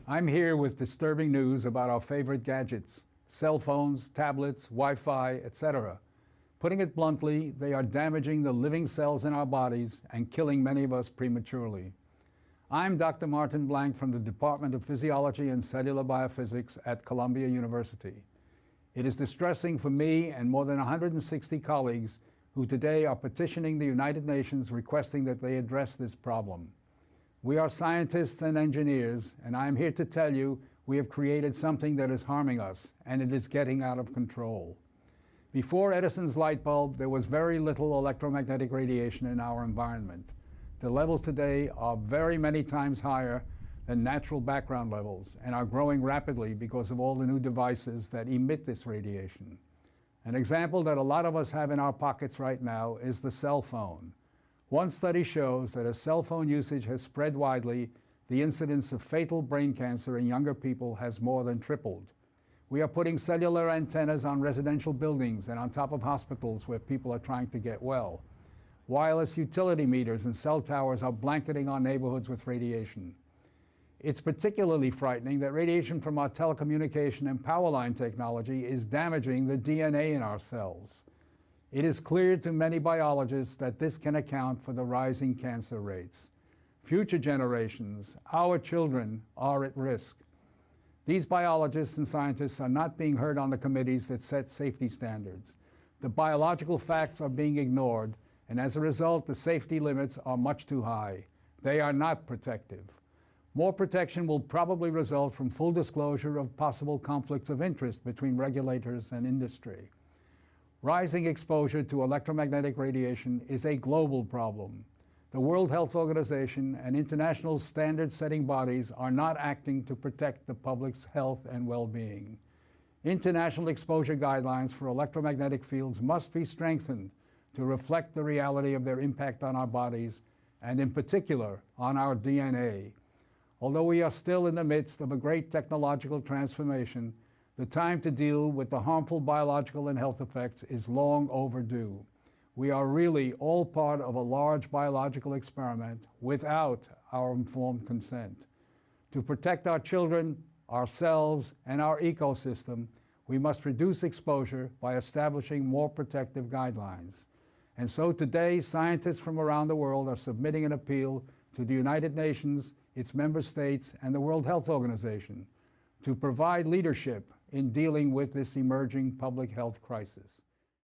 I'm here with disturbing news about our favorite gadgets, cell phones, tablets, Wi-Fi, etc. Putting it bluntly, they are damaging the living cells in our bodies and killing many of us prematurely. I'm Dr. Martin Blank from the Department of Physiology and Cellular Biophysics at Columbia University. It is distressing for me and more than 160 colleagues who today are petitioning the United Nations requesting that they address this problem. We are scientists and engineers, and I am here to tell you we have created something that is harming us, and it is getting out of control. Before Edison's light bulb, there was very little electromagnetic radiation in our environment. The levels today are very many times higher than natural background levels and are growing rapidly because of all the new devices that emit this radiation. An example that a lot of us have in our pockets right now is the cell phone. One study shows that as cell phone usage has spread widely, the incidence of fatal brain cancer in younger people has more than tripled. We are putting cellular antennas on residential buildings and on top of hospitals where people are trying to get well. Wireless utility meters and cell towers are blanketing our neighborhoods with radiation. It's particularly frightening that radiation from our telecommunication and power line technology is damaging the DNA in our cells. It is clear to many biologists that this can account for the rising cancer rates. Future generations, our children, are at risk. These biologists and scientists are not being heard on the committees that set safety standards. The biological facts are being ignored, and as a result, the safety limits are much too high. They are not protective. More protection will probably result from full disclosure of possible conflicts of interest between regulators and industry. Rising exposure to electromagnetic radiation is a global problem. The World Health Organization and international standard-setting bodies are not acting to protect the public's health and well-being. International exposure guidelines for electromagnetic fields must be strengthened to reflect the reality of their impact on our bodies and, in particular, on our DNA. Although we are still in the midst of a great technological transformation, the time to deal with the harmful biological and health effects is long overdue. We are really all part of a large biological experiment without our informed consent. To protect our children, ourselves, and our ecosystem, we must reduce exposure by establishing more protective guidelines. And so today, scientists from around the world are submitting an appeal to the United Nations, its member states, and the World Health Organization to provide leadership in dealing with this emerging public health crisis.